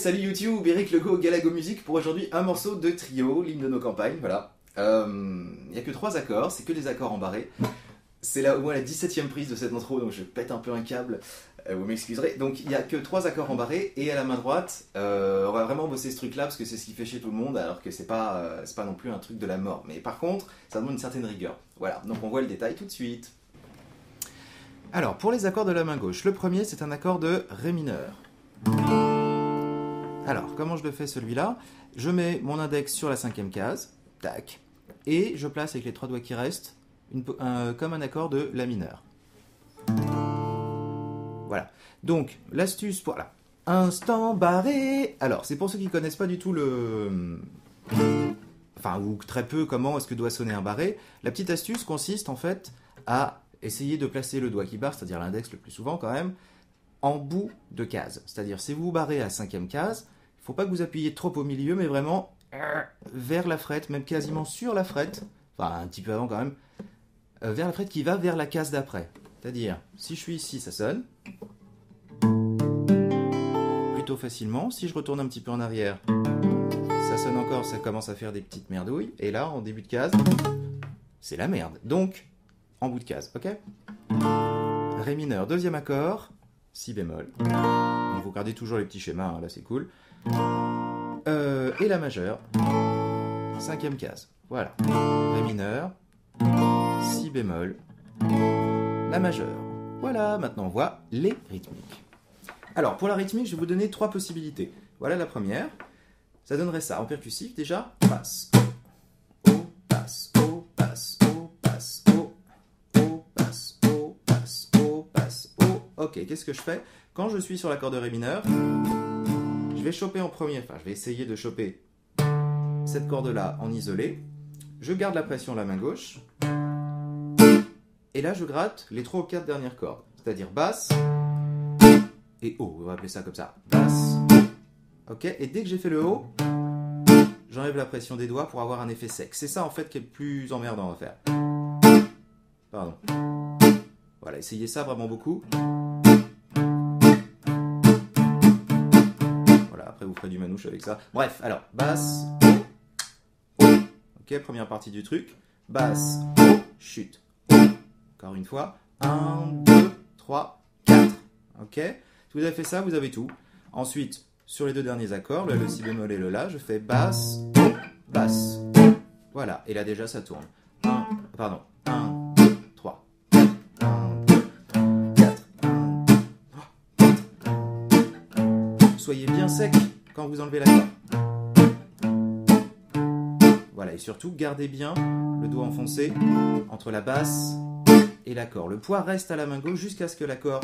salut YouTube, Eric Legault, Galago Musique pour aujourd'hui un morceau de trio, l'hymne de nos campagnes, voilà. Il n'y a que 3 accords, c'est que des accords embarrés. C'est là au moins la 17e prise de cette intro, donc je pète un peu un câble, vous m'excuserez. Donc il n'y a que 3 accords embarrés, et à la main droite, on va vraiment bosser ce truc-là, parce que c'est ce qui fait chez tout le monde, alors que c'est pas non plus un truc de la mort. Mais par contre, ça demande une certaine rigueur. Voilà, donc on voit le détail tout de suite. Alors, pour les accords de la main gauche, le premier c'est un accord de Ré mineur. Alors, comment je le fais celui-là? Je mets mon index sur la 5e case, tac, et je place avec les 3 doigts qui restent, comme un accord de La mineur. Voilà. Donc, l'astuce pour... Là. Instant barré. Alors, c'est pour ceux qui ne connaissent pas du tout le... Enfin, ou très peu comment est-ce que doit sonner un barré. La petite astuce consiste en fait à essayer de placer le doigt qui barre, c'est-à-dire l'index le plus souvent quand même, en bout de case. C'est-à-dire, si vous barrez à 5e case, il ne faut pas que vous appuyiez trop au milieu, mais vraiment vers la frette, même quasiment sur la frette, enfin un petit peu avant quand même, vers la frette qui va vers la case d'après. C'est-à-dire, si je suis ici, ça sonne plutôt facilement. Si je retourne un petit peu en arrière, ça sonne encore, ça commence à faire des petites merdouilles. Et là, en début de case, c'est la merde. Donc, en bout de case, ok? Ré mineur, 2e accord, Si bémol. Donc, vous gardez toujours les petits schémas, hein, là c'est cool. Et la majeure, 5e case. Voilà. Ré mineur, Si bémol, la majeure. Voilà, maintenant on voit les rythmiques. Alors, pour la rythmique, je vais vous donner 3 possibilités. Voilà la première. Ça donnerait ça en percussif déjà. Passe, O, passe, O, passe, O, passe, O, O, passe, O, passe, O, passe, O. Ok, qu'est-ce que je fais? Quand je suis sur l'accord de Ré mineur, je vais choper en premier, enfin je vais essayer de choper cette corde-là en isolé. Je garde la pression de la main gauche. Et là, je gratte les 3 ou 4 dernières cordes. C'est-à-dire basse et haut. On va appeler ça comme ça. Basse, ok. Et dès que j'ai fait le haut, j'enlève la pression des doigts pour avoir un effet sec. C'est ça, en fait, qui est le plus emmerdant à faire. Pardon. Voilà, essayez ça vraiment beaucoup. Voilà, après vous ferez du manouche avec ça. Bref, alors, basse, haut. Ok, première partie du truc. Basse, haut, chute. Encore une fois, 1, 2, 3, 4. Ok? Si vous avez fait ça, vous avez tout. Ensuite, sur les 2 derniers accords, le Si bémol et le La, je fais basse, basse. Voilà, et là déjà ça tourne. 1, 2, 3, 4. 1, 2, 4. 1, 2, 3, 4. Soyez bien sec quand vous enlevez l'accord. Voilà, et surtout, gardez bien le doigt enfoncé entre la basse et l'accord. Le poids reste à la main gauche jusqu'à ce que l'accord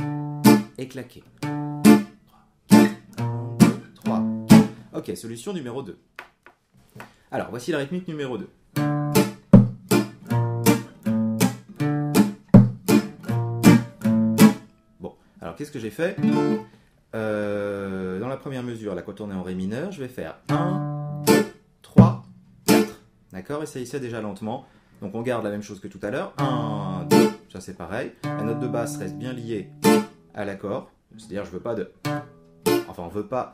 est claqué. 3, 4, 1, 2, 3, 4. Ok, solution numéro 2. Alors, voici la rythmique numéro 2. Bon, alors qu'est-ce que j'ai fait? Dans la première mesure, là, quand on est en Ré mineur, je vais faire 1, 2, 3, 4. D'accord? Essayez ça déjà lentement. Donc on garde la même chose que tout à l'heure. 1, 2, ça c'est pareil. La note de basse reste bien liée à l'accord. C'est-à-dire je veux pas de... Enfin on veut pas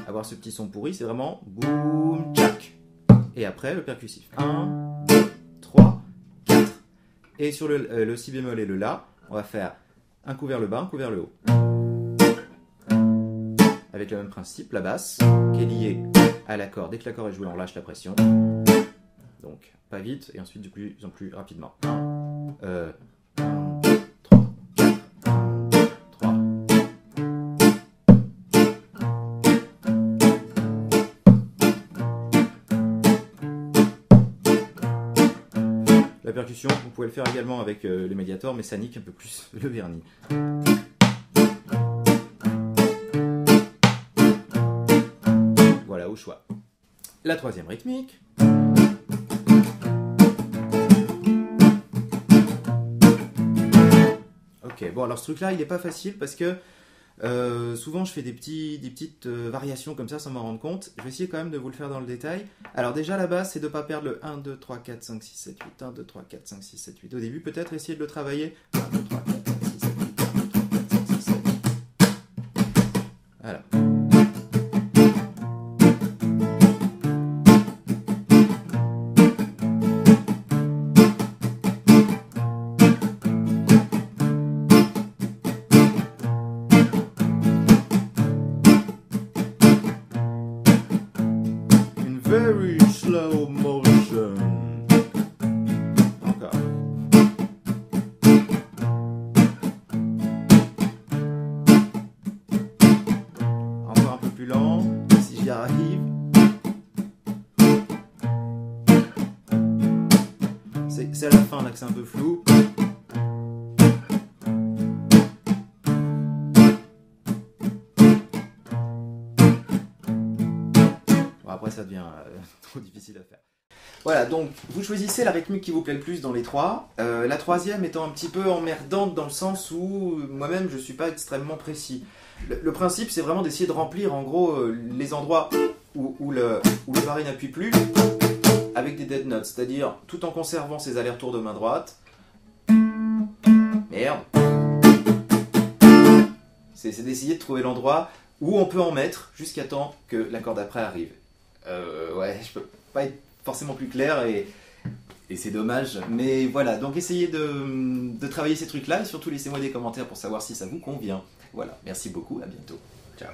avoir ce petit son pourri, c'est vraiment boum, tchac. Et après le percussif. 1, 2, 3, 4. Et sur le Si bémol et le La, on va faire un coup vers le bas, un coup vers le haut. Avec le même principe, la basse qui est liée à l'accord. Dès que l'accord est joué, on lâche la pression. Donc, pas vite, et ensuite de plus en plus rapidement. 1, 2, 3, 4, 1, 2, 3. La percussion, vous pouvez le faire également avec les médiators, mais ça nique un peu plus le vernis. Voilà, au choix. La 3e rythmique. Ok, bon alors ce truc là il n'est pas facile parce que souvent je fais des petites variations comme ça sans m'en rendre compte. Je vais essayer quand même de vous le faire dans le détail. Alors déjà la base c'est de ne pas perdre le 1, 2, 3, 4, 5, 6, 7, 8. 1, 2, 3, 4, 5, 6, 7, 8. Au début peut-être essayer de le travailler. 1, 2, 3, 4, 5, 6, 7, 8. 1, 2, 3, 4, 5, 6, 7, 8. Voilà. very slow motion. Encore. Encore un peu plus lent, si j'y arrive. C'est à la fin là que c'est un peu flou. Bon, après ça devient trop difficile à faire. Voilà, donc vous choisissez la rythmique qui vous plaît le plus dans les trois. La troisième étant un petit peu emmerdante dans le sens où moi-même je suis pas extrêmement précis. Le principe c'est vraiment d'essayer de remplir en gros les endroits où le barré n'appuie plus avec des dead notes, c'est-à-dire tout en conservant ses allers-retours de main droite. Merde. C'est d'essayer de trouver l'endroit où on peut en mettre jusqu'à temps que l'accord d'après arrive. Ouais, je peux pas être forcément plus clair et c'est dommage. Mais voilà, donc essayez de travailler ces trucs-là et surtout laissez-moi des commentaires pour savoir si ça vous convient. Voilà, merci beaucoup, à bientôt. Ciao.